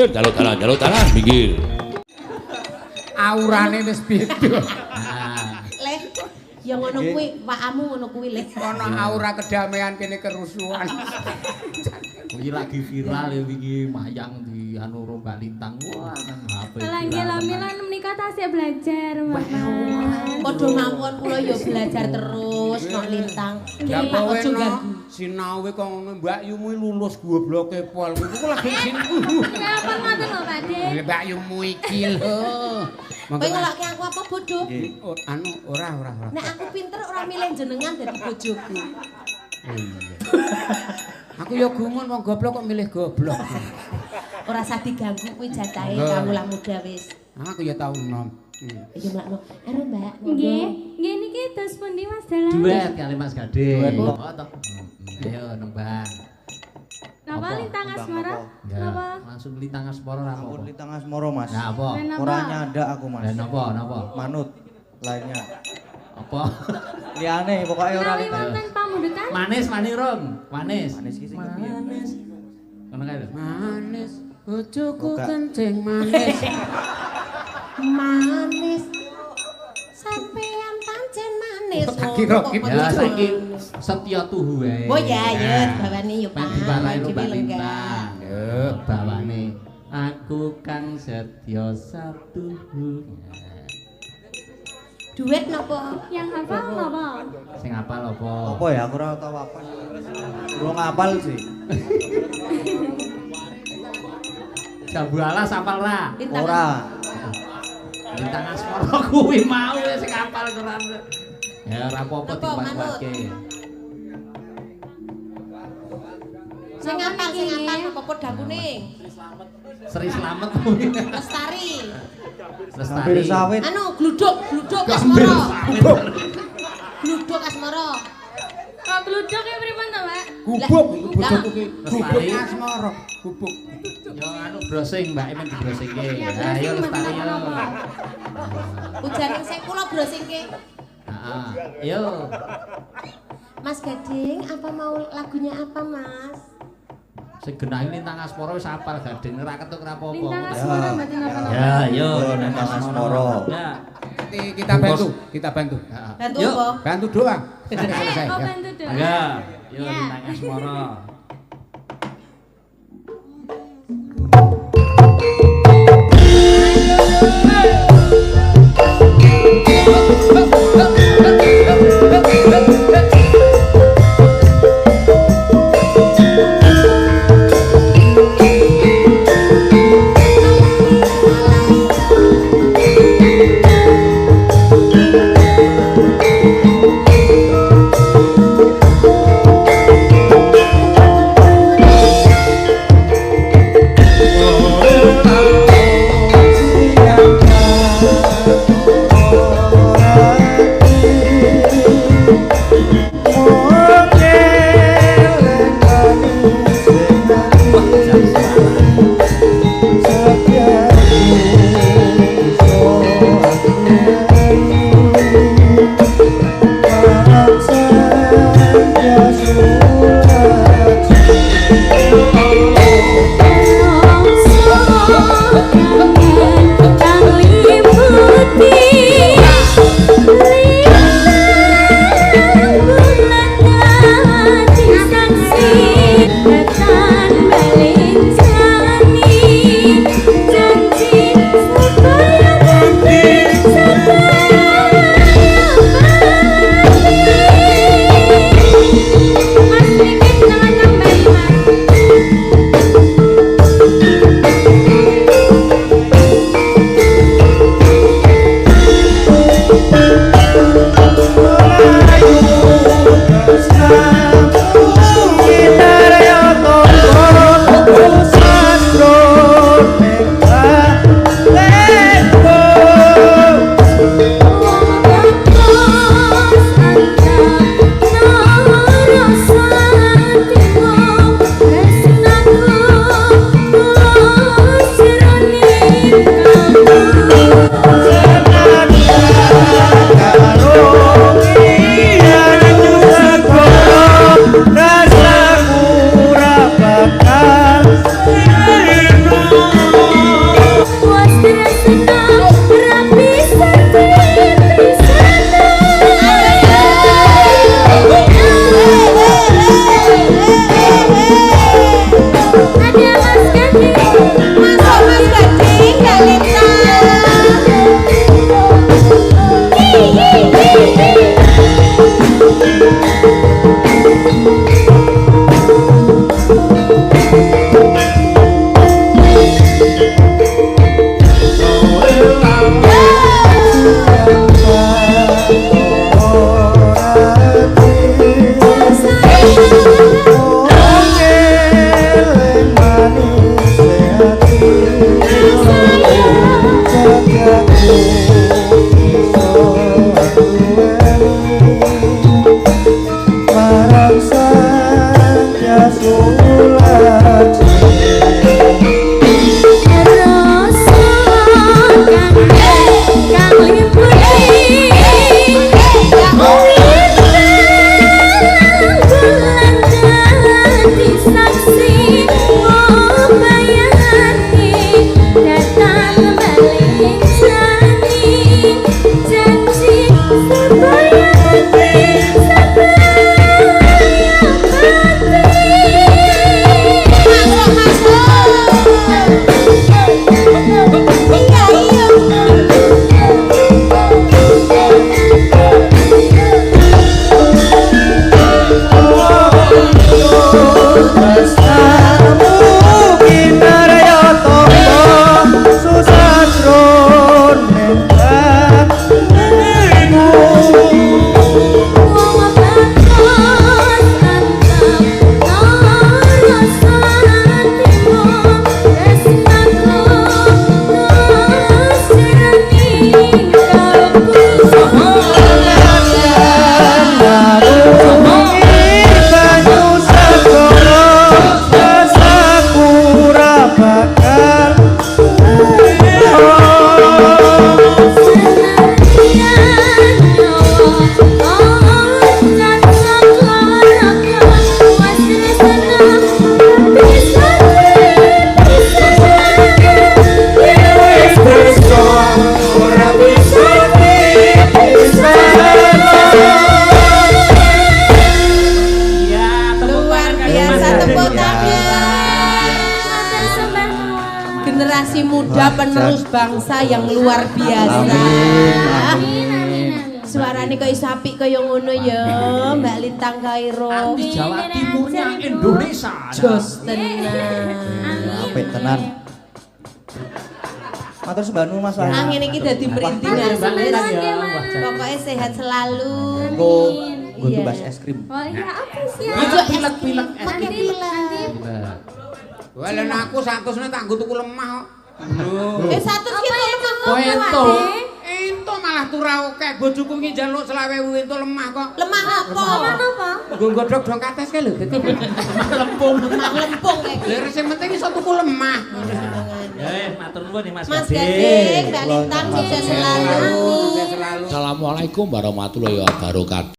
minggir, jaluk dalan, minggir. Aurane wis beda. Leh, ya ngono kuwi, wakamu ngono kuwi, Leh. Ana aura kedamaian kene kerusuhan. Kuwi lagi viral ya wingi mayang di anu Mbak Lintang. Wah, nang HP. Alhamdulillah menika tasih belajar, Mas. Padha mawon kula ya belajar terus kok Lintang. Ya Ki kowe aja ganggu. sinau kok ngono Mbak Yumu lulus gobloke pol. Iku lagi sini. Kenapa ngoten lho, Pak De? Mbak Yumu iki lho. Kowe ngelokke aku apa bodoh? Anu ora. Nek aku pinter ora milih jenengan dadi bojoku. Iya. Aku ya gumun wong goblok kok milih goblok. Ora usah diganggu kuwi jatahe kawula muda wis. Aku ya tau nom. Iya Mbak. Ero Mbak. Nggih, nggih niki dos pundi Mas dalan? Duet kali Mas Gading. Oh, toh. Ayo nembang. Napa Lintang Asmara? Ya, Napa? langsung Lintang Asmara ra Ampun apa. Lintang Asmara, Mas. Nah, apa? Ora nyandak aku, Mas. Lah napa? Manut lainnya. Apa? Liane pokoknya ora Menawi Lintang. wonten pamundutan? Manis rum. Manis. Manis ki sing kepiye? Ngono kae lho. Manis, bojoku Buka. kencing manis. Manis. Sampean pancen manis. Kira Ya saiki setya tuhu wae. Oh ya, bawani yo Pak. Dibalai Dewi Mbak lenggah. Lintang. Yo bawane. Aku kang setya satuhu. Duet napa? Yang hafal napa? Sing apal apa? Apa ya aku ora tau apal. Durung apal sih. Jambu alas apal ra? Ora. Lintang Asmara kuwi mau sing apal Quran. Ya ora apa-apa Napa, dibuat-buatke. Sing apal napa podha kuning. Sri Slamet kuwi. Lestari. Hampir Lestari. sawit. Anu gluduk Gambir Asmara. sawit. Gluduk Asmara. Kok gluduk ya pripun to, Pak? Gubuk iku Lah. bojoku ki. Gubuk Lestari. asmara, gubuk. Yo anu browsing Mbak Emen di browsingke. Ya, Nah, ayo browsing, Lestari yo. napa-napa. Ujaran sing kula browsingke. Heeh. Yo. Mas Gading, apa mau lagunya apa, Mas? Sing genahe Lintang Asmara wis apal Gading ora ketuk ora apa-apa. Lintang Asmara mboten napa-napa. Ya, yo Lintang Asmara. Ya. Nanti kita bantu. Heeh. Bantu Yo. apa? Bantu doang. Eh, oh bantu doa. Ya, yo Ya. Lintang Asmara. generasi muda penerus bangsa yang luar biasa. Amin, amin, amin. Suarane kok iso apik kaya ngono ya, Mbak Lintang Kairo. Artis Jawa Timurnya Indonesia. Jos tenan. Apik tenan. Matur sembah nuwun Mas. Ah ngene iki dadi merintingan. Semangat ya, Mas. Pokoknya sehat selalu. Engko nggo Iya. tumbas es krim. Oh iya, apa sih? Pilek-pilek es Pakai krim. pilek. Wah, lan aku 100-ne tak nggo tuku lemah kok. Satu kita lemah kok. Poento. Ento malah turah akeh bojoku ki njaluk 20.000 ento lemah kok. Lemah apa? Apa? Nggo godhog dong kates kae lho dadi Lempung kayak lha sing penting iso tuku lemah. Matur nuwun nih Mas Mas Gading, Mbak Lintang sukses selalu. Sukses selalu. Assalamualaikum warahmatullahi wabarakatuh.